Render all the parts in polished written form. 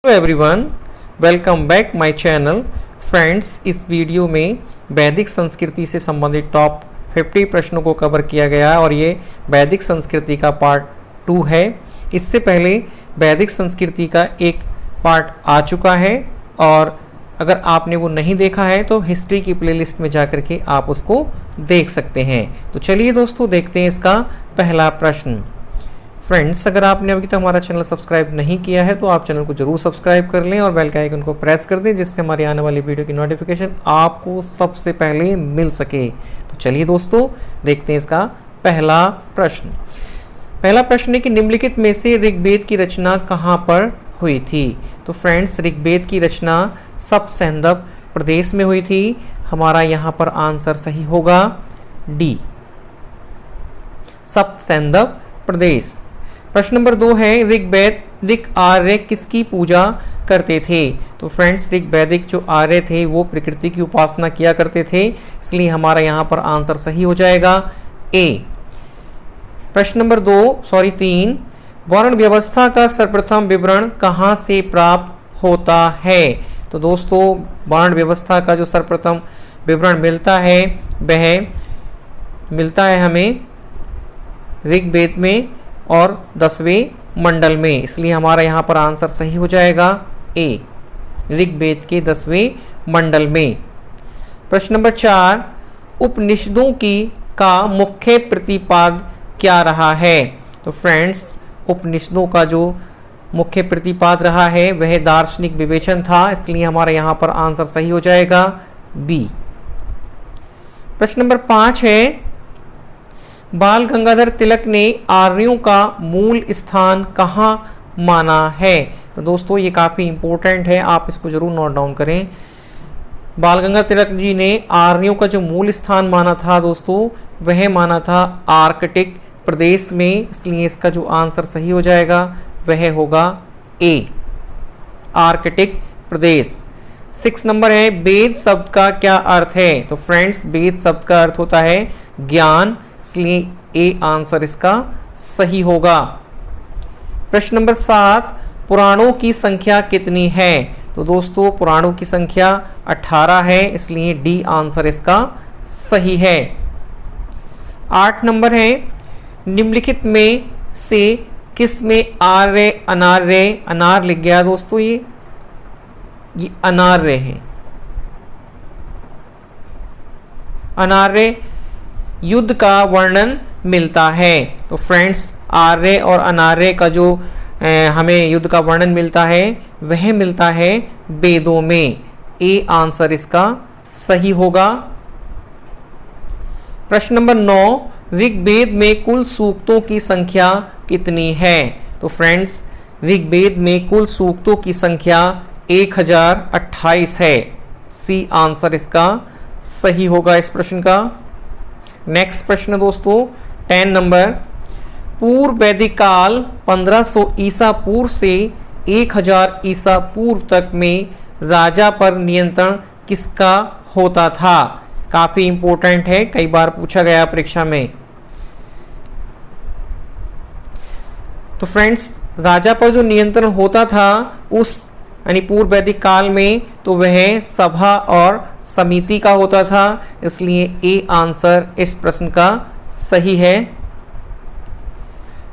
Hello everyone, welcome back my channel. Friends, इस video में वैदिक संस्कृति से संबंधित टॉप 50 प्रश्नों को कवर किया गया है और ये वैदिक संस्कृति का पार्ट 2 है। इससे पहले वैदिक संस्कृति का एक पार्ट आ चुका है और अगर आपने वो नहीं देखा है तो हिस्ट्री की प्लेलिस्ट में जाकर के आप उसको देख सकते हैं। तो चलिए दोस्तों, देखते हैं इसका पहला प्रश्न। फ्रेंड्स, अगर आपने अभी तक हमारा चैनल सब्सक्राइब नहीं किया है तो आप चैनल को जरूर सब्सक्राइब कर लें और बेल के आइकन को प्रेस कर दें, जिससे हमारी आने वाली वीडियो की नोटिफिकेशन आपको सबसे पहले मिल सके। तो चलिए दोस्तों, देखते हैं इसका पहला प्रश्न। पहला प्रश्न है कि निम्नलिखित में से ऋग्वेद की रचना कहाँ पर हुई थी। तो फ्रेंड्स, ऋग्वेद की रचना सप्तसैंधव प्रदेश में हुई थी। हमारा यहाँ पर आंसर सही होगा डी, सप्तसैंधव प्रदेश। प्रश्न नंबर 2 है ऋग्वैदिक आर्य किसकी पूजा करते थे। तो फ्रेंड्स, ऋग्वैदिक जो आर्य थे वो प्रकृति की उपासना किया करते थे, इसलिए हमारा यहाँ पर आंसर सही हो जाएगा ए। प्रश्न नंबर 3, वर्ण व्यवस्था का सर्वप्रथम विवरण कहाँ से प्राप्त होता है। तो दोस्तों, वर्ण व्यवस्था का जो सर्वप्रथम विवरण मिलता है वह मिलता है हमें ऋग्वेद में और 10वें मंडल में, इसलिए हमारा यहाँ पर आंसर सही हो जाएगा ए, ऋग्वेद के 10वें मंडल में। प्रश्न नंबर 4, उपनिषदों का मुख्य प्रतिपाद क्या रहा है। तो फ्रेंड्स, उपनिषदों का जो मुख्य प्रतिपाद रहा है वह दार्शनिक विवेचन था, इसलिए हमारा यहाँ पर आंसर सही हो जाएगा बी। प्रश्न नंबर 5 है बाल गंगाधर तिलक ने आर्यों का मूल स्थान कहाँ माना है। तो दोस्तों, ये काफ़ी इंपॉर्टेंट है, आप इसको जरूर नोट डाउन करें। बाल गंगाधर तिलक जी ने आर्यों का जो मूल स्थान माना था दोस्तों, वह माना था आर्कटिक प्रदेश में, इसलिए इसका जो आंसर सही हो जाएगा वह होगा ए, आर्कटिक प्रदेश। 6 नंबर है वेद शब्द का क्या अर्थ है। तो फ्रेंड्स, वेद शब्द का अर्थ होता है ज्ञान, इसलिए ए आंसर इसका सही होगा। प्रश्न नंबर 7, पुराणों की संख्या कितनी है। तो दोस्तों, पुराणों की संख्या 18 है, इसलिए डी आंसर इसका सही है। 8 नंबर है निम्नलिखित में से किस में आर्य अनार्य, अनार लिख गया दोस्तों, ये अनार्य है। अनार्य युद्ध का वर्णन मिलता है। तो फ्रेंड्स, आर्य और अनार्य का जो हमें युद्ध का वर्णन मिलता है वह मिलता है वेदों में, ए आंसर इसका सही होगा। प्रश्न नंबर 9, ऋग्वेद में कुल सूक्तों की संख्या कितनी है। तो फ्रेंड्स, ऋग्वेद में कुल सूक्तों की संख्या 1028 है, सी आंसर इसका सही होगा इस प्रश्न का। नेक्स्ट प्रश्न दोस्तों 10 नंबर, पूर्व वैदिक काल 1500 ईसा पूर्व से 1000 ईसा पूर्व तक में राजा पर नियंत्रण किसका होता था। काफी इंपॉर्टेंट है, कई बार पूछा गया परीक्षा में। तो फ्रेंड्स, राजा पर जो नियंत्रण होता था उस यानी पूर्व वैदिक काल में, तो वह सभा और समिति का होता था, इसलिए ए आंसर इस प्रश्न का सही है।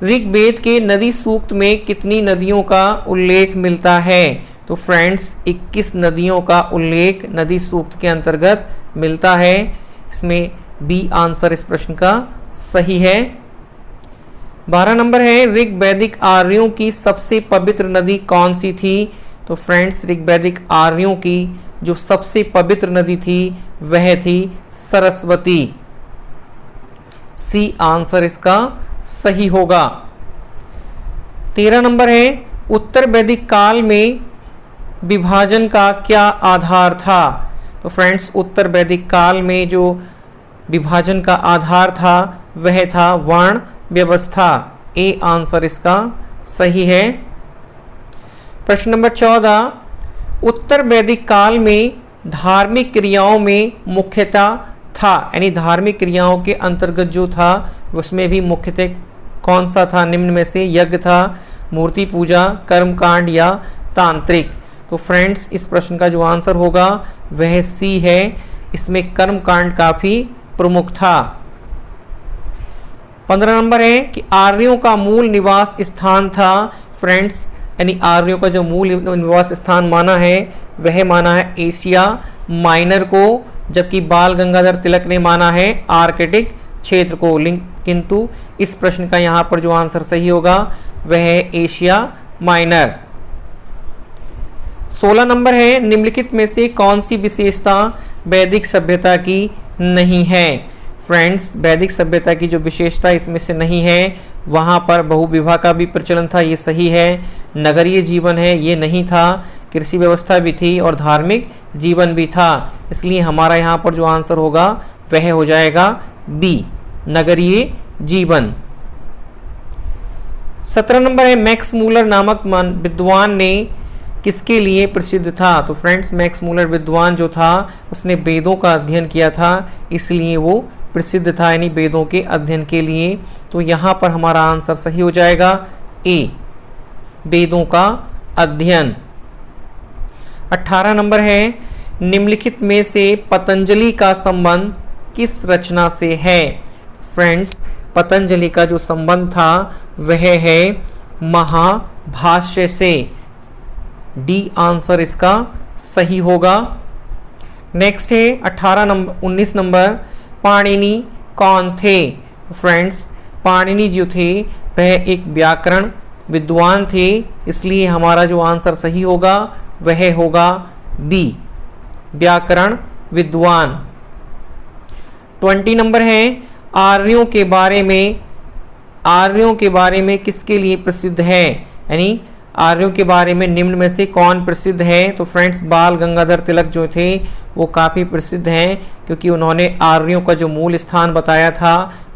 ऋग्वेद के नदी सूक्त में कितनी नदियों का उल्लेख मिलता है। तो फ्रेंड्स, 21 नदियों का उल्लेख नदी सूक्त के अंतर्गत मिलता है, इसमें बी आंसर इस प्रश्न का सही है। 12 नंबर है ऋग्वैदिक आर्यों की सबसे पवित्र नदी कौन सी थी। तो फ्रेंड्स, ऋग्वैदिक आर्यों की जो सबसे पवित्र नदी थी वह थी सरस्वती, सी आंसर इसका सही होगा। 13 नंबर है उत्तर वैदिक काल में विभाजन का क्या आधार था। तो फ्रेंड्स, उत्तर वैदिक काल में जो विभाजन का आधार था वह था वर्ण व्यवस्था, ए आंसर इसका सही है। प्रश्न नंबर 14, उत्तर वैदिक काल में धार्मिक क्रियाओं में मुख्यतः था, यानी धार्मिक क्रियाओं के अंतर्गत जो था उसमें भी मुख्यतः कौन सा था। निम्न में से यज्ञ था, मूर्ति पूजा, कर्मकांड या तांत्रिक। तो फ्रेंड्स इस प्रश्न का जो आंसर होगा वह सी है, इसमें कर्मकांड काफी प्रमुख था। 15 नंबर है कि आर्यों का मूल निवास स्थान था। फ्रेंड्स यानी आर्यों का जो मूल निवास स्थान माना है वह माना है एशिया माइनर को, जबकि बाल गंगाधर तिलक ने माना है आर्कटिक क्षेत्र को। किंतु इस प्रश्न का यहाँ पर जो आंसर सही होगा वह है एशिया माइनर। 16 नंबर है निम्नलिखित में से कौन सी विशेषता वैदिक सभ्यता की नहीं है। फ्रेंड्स वैदिक सभ्यता की जो विशेषता इसमें से नहीं है, वहाँ पर बहुविवाह का भी प्रचलन था, ये सही है। नगरीय जीवन है, ये नहीं था। कृषि व्यवस्था भी थी और धार्मिक जीवन भी था, इसलिए हमारा यहाँ पर जो आंसर होगा वह हो जाएगा बी, नगरीय जीवन। 17 नंबर है मैक्स मूलर नामक विद्वान ने किसके लिए प्रसिद्ध था। तो फ्रेंड्स मैक्स मूलर विद्वान जो था उसने वेदों का अध्ययन किया था, इसलिए वो प्रसिद्ध था, यानी वेदों के अध्ययन के लिए। तो यहाँ पर हमारा आंसर सही हो जाएगा ए, वेदों का अध्ययन। 18 नंबर है निम्नलिखित में से पतंजलि का संबंध किस रचना से है। फ्रेंड्स पतंजलि का जो संबंध था वह है महाभाष्य से। डी आंसर इसका सही होगा। नेक्स्ट है 19 नंबर पाणिनि कौन थे। फ्रेंड्स पाणिनि जो थे वह एक व्याकरण विद्वान थे, इसलिए हमारा जो आंसर सही होगा वह होगा बी, व्याकरण विद्वान। 20 नंबर है आर्यों के बारे में किसके लिए प्रसिद्ध है, यानी आर्यों के बारे में निम्न में से कौन प्रसिद्ध है। तो फ्रेंड्स बाल गंगाधर तिलक जो थे वो काफ़ी प्रसिद्ध हैं, क्योंकि उन्होंने आर्यों का जो मूल स्थान बताया था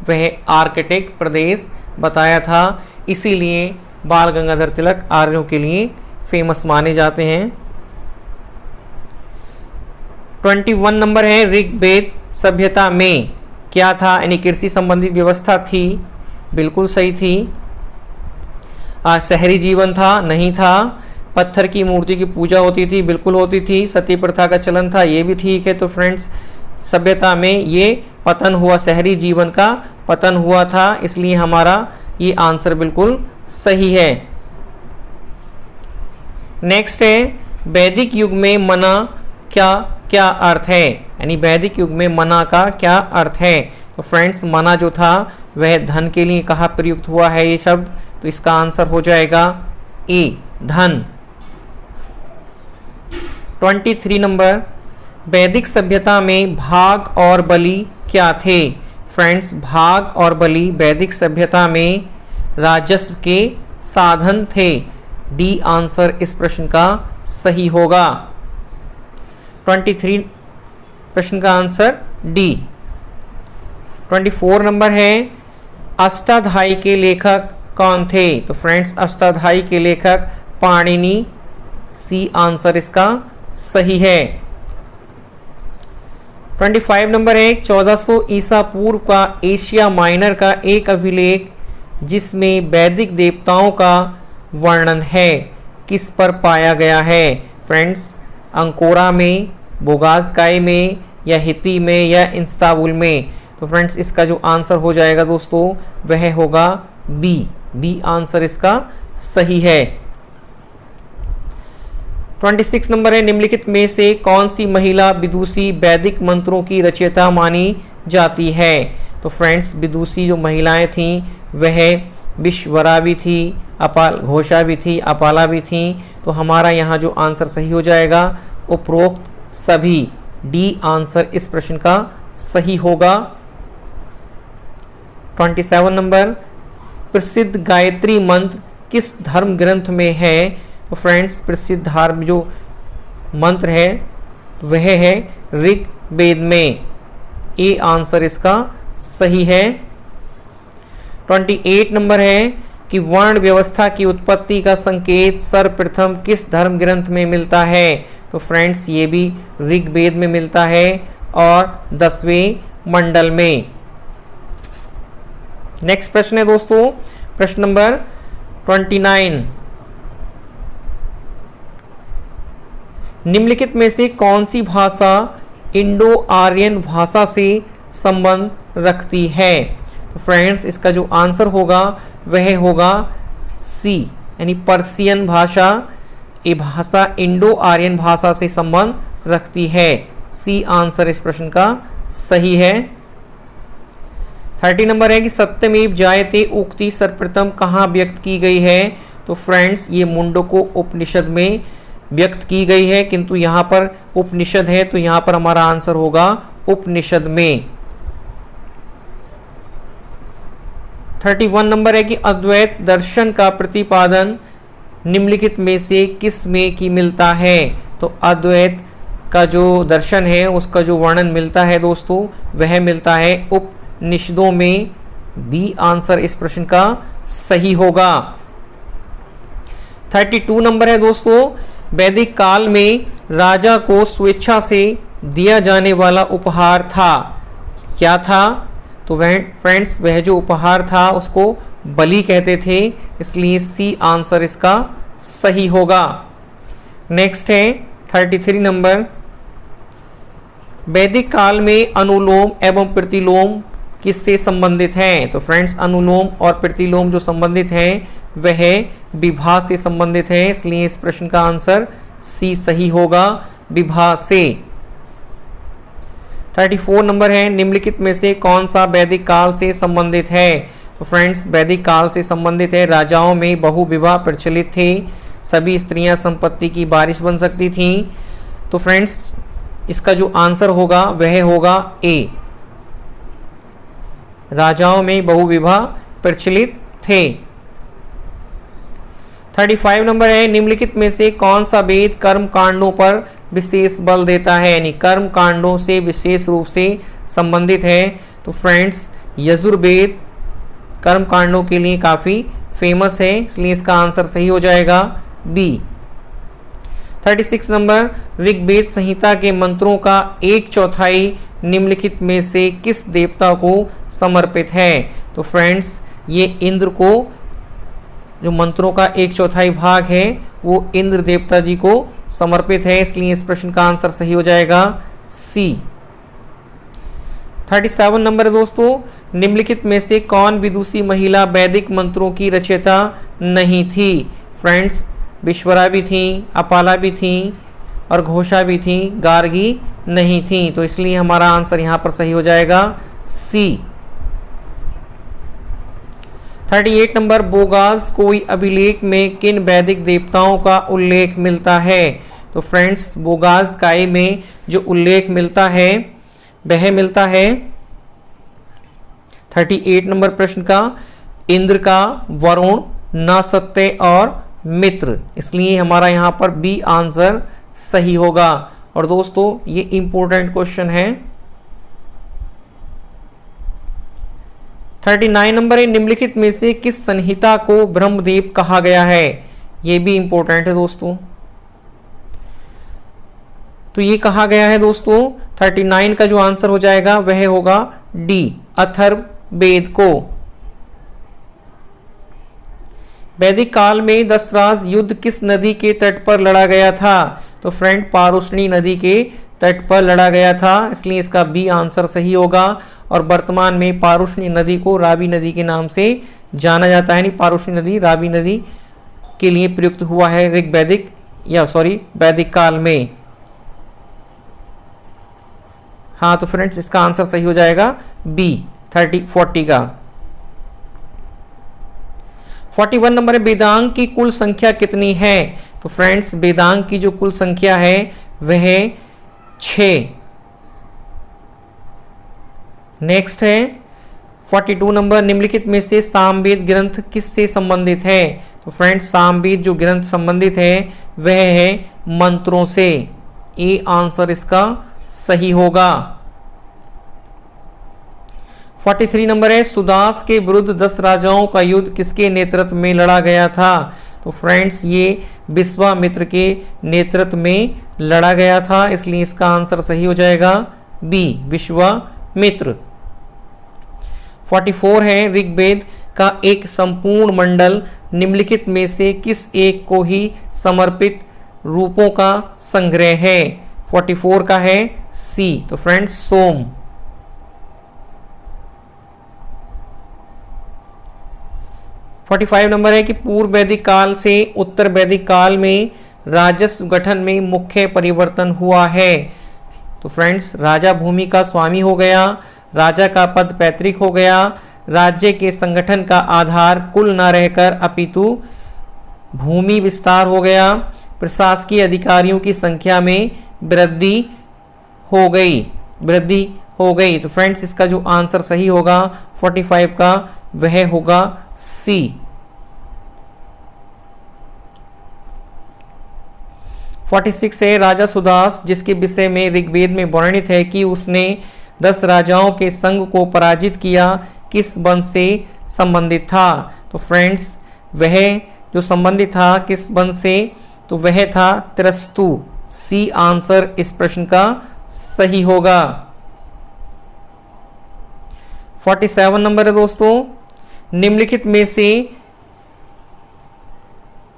वह आर्कटिक प्रदेश बताया था, इसीलिए बाल गंगाधर तिलक आर्यों के लिए फेमस माने जाते हैं। 21 नंबर है ऋग्वेद सभ्यता में क्या था, यानी कृषि संबंधित व्यवस्था थी, बिल्कुल सही थी। शहरी जीवन था, नहीं था। पत्थर की मूर्ति की पूजा होती थी, बिल्कुल होती थी। सती प्रथा का चलन था, ये भी ठीक है। तो फ्रेंड्स सभ्यता में ये पतन हुआ, शहरी जीवन का पतन हुआ था, इसलिए हमारा ये आंसर बिल्कुल सही है। नेक्स्ट है वैदिक युग में मना क्या क्या अर्थ है, यानी वैदिक युग में मना का क्या अर्थ है। तो फ्रेंड्स मना जो था वह धन के लिए कहाँ प्रयुक्त हुआ है ये शब्द, तो इसका आंसर हो जाएगा ए, धन। 23 नंबर वैदिक सभ्यता में भाग और बलि क्या थे। फ्रेंड्स भाग और बलि वैदिक सभ्यता में राजस्व के साधन थे। डी आंसर इस प्रश्न का सही होगा। 23 प्रश्न का आंसर डी। 24 नंबर है अष्टाध्यायी के लेखक कौन थे। तो फ्रेंड्स अष्टाध्यायी के लेखक पाणिनि, सी आंसर इसका सही है। 25 नंबर है 1400 ईसा पूर्व का एशिया माइनर का एक अभिलेख जिसमें वैदिक देवताओं का वर्णन है किस पर पाया गया है। फ्रेंड्स अंकोरा में, बोगासकाई में, या हिती में, या इस्तांबुल में। तो फ्रेंड्स इसका जो आंसर हो जाएगा दोस्तों वह होगा बी, बी आंसर इसका सही है। 26 नंबर है निम्नलिखित में से कौन सी महिला विदुषी वैदिक मंत्रों की रचयिता मानी जाती है। तो फ्रेंड्स विदुषी जो महिलाएं थीं वह विश्वरा भी थी, घोषा भी थी, अपाला भी थी। तो हमारा यहाँ जो आंसर सही हो जाएगा उपरोक्त सभी, डी आंसर इस प्रश्न का सही होगा। 27 नंबर प्रसिद्ध गायत्री मंत्र किस धर्म ग्रंथ में है। तो फ्रेंड्स प्रसिद्ध धर्म जो मंत्र है वह है ऋग्वेद में। ए आंसर इसका सही है। 28 नंबर है कि वर्ण व्यवस्था की उत्पत्ति का संकेत सर्वप्रथम किस धर्म ग्रंथ में मिलता है। तो फ्रेंड्स ये भी ऋग्वेद में मिलता है और 10वें मंडल में। नेक्स्ट प्रश्न है दोस्तों प्रश्न नंबर 29। निम्नलिखित में से कौन सी भाषा इंडो आर्यन भाषा से संबंध रखती है? तो फ्रेंड्स इसका जो आंसर होगा वह होगा सी, यानी पर्शियन भाषा। ये भाषा इंडो आर्यन भाषा से संबंध रखती है। सी आंसर इस प्रश्न का सही है। 30 नंबर है कि सत्यमेव जायते उक्ति सर्वप्रथम कहाँ व्यक्त की गई है? तो फ्रेंड्स ये मुंडको उपनिषद में व्यक्त की गई है, किंतु यहाँ पर उपनिषद है तो यहाँ पर हमारा आंसर होगा उपनिषद में। 31 नंबर है कि अद्वैत दर्शन का प्रतिपादन निम्नलिखित में से किस में की मिलता है? तो अद्वैत का जो दर्शन है उसका जो वर्णन मिलता है दोस्तों वह मिलता है उपनिषदों में। बी आंसर इस प्रश्न का सही होगा। 32 नंबर है दोस्तों, वैदिक काल में राजा को स्वेच्छा से दिया जाने वाला उपहार था, क्या था? तो वह फ्रेंड्स वह जो उपहार था उसको बलि कहते थे, इसलिए सी आंसर इसका सही होगा। नेक्स्ट है 33 नंबर, वैदिक काल में अनुलोम एवं प्रतिलोम किससे संबंधित हैं? तो फ्रेंड्स अनुलोम और प्रतिलोम जो संबंधित हैं वह विभा से संबंधित है, इसलिए इस प्रश्न का आंसर सी सही होगा, विभा से। 34 नंबर है, निम्नलिखित में से कौन सा वैदिक काल से संबंधित है? तो फ्रेंड्स वैदिक काल से संबंधित है। राजाओं में बहुविवाह प्रचलित थे, सभी स्त्रियां संपत्ति की बारिश बन सकती थीं। तो फ्रेंड्स इसका जो आंसर होगा वह होगा ए, राजाओं में बहुविवाह प्रचलित थे। 35 नंबर है, निम्नलिखित में से कौन सा वेद कर्म कांडों पर विशेष बल देता है, यानी कर्म कांडों से विशेष रूप से संबंधित है? तो फ्रेंड्स यजुर्वेद कर्म कांडों के लिए काफ़ी फेमस है, इसलिए इसका आंसर सही हो जाएगा बी। 36 नंबर, ऋग्वेद संहिता के मंत्रों का 1/4 निम्नलिखित में से किस देवता को समर्पित है? तो फ्रेंड्स ये इंद्र को, जो मंत्रों का 1/4 भाग है वो इंद्र देवता जी को समर्पित है, इसलिए इस प्रश्न का आंसर सही हो जाएगा सी। 37 नंबर दोस्तों, निम्नलिखित में से कौन विदुषी महिला वैदिक मंत्रों की रचयिता नहीं थी? फ्रेंड्स विश्वरा भी थी, अपाला भी थी और घोषा भी थी, गार्गी नहीं थी, तो इसलिए हमारा आंसर यहाँ पर सही हो जाएगा सी। 38 नंबर, बोगास कोई अभिलेख में किन वैदिक देवताओं का उल्लेख मिलता है? तो फ्रेंड्स बोगास काई में जो उल्लेख मिलता है वह मिलता है 38 नंबर प्रश्न का इंद्र का, वरुण, नासत्य और मित्र, इसलिए हमारा यहाँ पर बी आंसर सही होगा। और दोस्तों ये इंपॉर्टेंट क्वेश्चन है। 39 नंबर है, निम्नलिखित में से किस संहिता को ब्रह्मदेव कहा गया है? ये भी इंपॉर्टेंट है दोस्तों। तो ये कहा गया है दोस्तों 39 का जो आंसर हो जाएगा वह होगा डी, अथर्ववेद को। वैदिक काल में दशराज युद्ध किस नदी के तट पर लड़ा गया था? तो फ्रेंड पारुष्णी नदी के तट पर लड़ा गया था, इसलिए इसका बी आंसर सही होगा। और वर्तमान में पारुष्णी नदी को रावी नदी के नाम से जाना जाता है, यानी पारुष्णी नदी रावी नदी के लिए प्रयुक्त हुआ है वैदिक काल में। हाँ तो फ्रेंड्स इसका आंसर सही हो जाएगा बी 40 का। 41 नंबर है, वेदांग की कुल संख्या कितनी है? तो फ्रेंड्स वेदांग की जो कुल संख्या है वह 6। नेक्स्ट है 42 नंबर, निम्नलिखित में से सामवेद ग्रंथ किससे संबंधित है? तो फ्रेंड्स सामवेद जो ग्रंथ संबंधित है वह है मंत्रों से, ए आंसर इसका सही होगा। 43 नंबर है, सुदास के विरुद्ध 10 राजाओं का युद्ध किसके नेतृत्व में लड़ा गया था? तो फ्रेंड्स ये विश्वामित्र के नेतृत्व में लड़ा गया था, इसलिए इसका आंसर सही हो जाएगा बी, विश्वामित्र। 44 है, ऋग्वेद का एक संपूर्ण मंडल निम्नलिखित में से किस एक को ही समर्पित रूपों का संग्रह है। 44 का है सी। तो फ्रेंड्स सोम। 45 नंबर है कि पूर्व वैदिक काल से उत्तर वैदिक काल में राजस्व गठन में मुख्य परिवर्तन हुआ है। तो फ्रेंड्स राजा भूमि का स्वामी हो गया, राजा का पद पैतृक हो गया, राज्य के संगठन का आधार कुल न रहकर अपितु भूमि विस्तार हो गया, प्रशासकीय अधिकारियों की संख्या में वृद्धि हो गई। तो फ्रेंड्स इसका जो आंसर सही होगा 45 का वह होगा सी। 46 है राजा सुदास, जिसके विषय में ऋग्वेद में वर्णित है कि उसने 10 राजाओं के संघ को पराजित किया, किस वंश से संबंधित था। तो फ्रेंड्स वह जो संबंधित था किस वंश से, तो वह था त्रस्तु। सी आंसर इस प्रश्न का सही होगा। 47 नंबर है दोस्तों, निम्नलिखित में से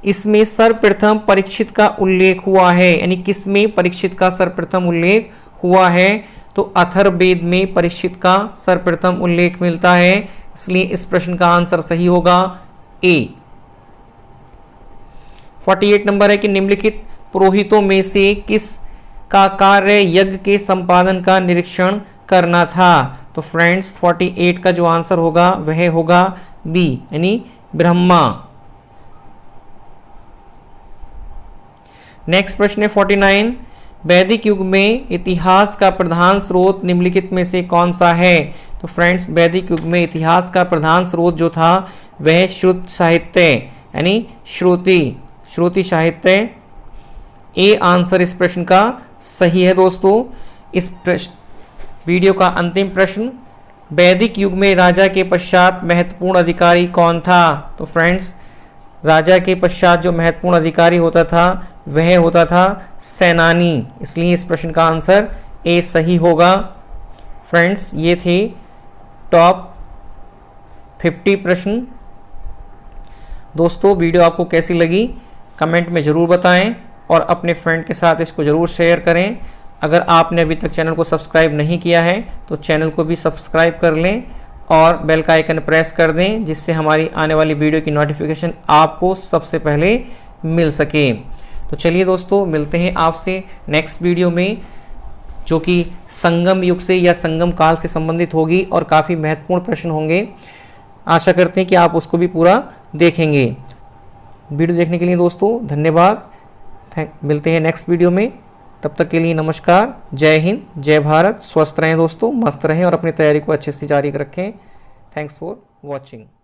इसमें सर्वप्रथम परीक्षित का उल्लेख हुआ है, यानी किसमें परीक्षित का सर्वप्रथम उल्लेख हुआ है। तो अथर्ववेद में परीक्षित का सर्वप्रथम उल्लेख मिलता है, इसलिए इस प्रश्न का आंसर सही होगा ए। 48 नंबर है कि निम्नलिखित पुरोहितों में से किस का कार्य यज्ञ के संपादन का निरीक्षण करना था। तो फ्रेंड्स 48 का जो आंसर होगा वह होगा बी, यानी ब्रह्मा। नेक्स्ट प्रश्न है 49, वैदिक युग में इतिहास का प्रधान स्रोत निम्नलिखित में से कौन सा है। तो फ्रेंड्स वैदिक युग में इतिहास का प्रधान स्रोत जो था वह श्रुत साहित्य, यानी श्रुति साहित्य। ए आंसर इस प्रश्न का सही है दोस्तों। इस वीडियो का अंतिम प्रश्न, वैदिक युग में राजा के पश्चात महत्वपूर्ण अधिकारी कौन था। तो फ्रेंड्स राजा के पश्चात जो महत्वपूर्ण अधिकारी होता था वह होता था सेनानी, इसलिए इस प्रश्न का आंसर ए सही होगा। फ्रेंड्स ये थे टॉप 50 प्रश्न। दोस्तों वीडियो आपको कैसी लगी कमेंट में ज़रूर बताएं और अपने फ्रेंड के साथ इसको ज़रूर शेयर करें। अगर आपने अभी तक चैनल को सब्सक्राइब नहीं किया है तो चैनल को भी सब्सक्राइब कर लें और बेल का आइकन प्रेस कर दें, जिससे हमारी आने वाली वीडियो की नोटिफिकेशन आपको सबसे पहले मिल सके। तो चलिए दोस्तों मिलते हैं आपसे नेक्स्ट वीडियो में, जो कि संगम युग से या संगम काल से संबंधित होगी और काफ़ी महत्वपूर्ण प्रश्न होंगे। आशा करते हैं कि आप उसको भी पूरा देखेंगे। वीडियो देखने के लिए दोस्तों धन्यवाद। मिलते हैं नेक्स्ट वीडियो में, तब तक के लिए नमस्कार। जय हिंद, जय भारत। स्वस्थ रहें दोस्तों, मस्त रहें और अपनी तैयारी को अच्छे से जारी रखें। Thanks for watching.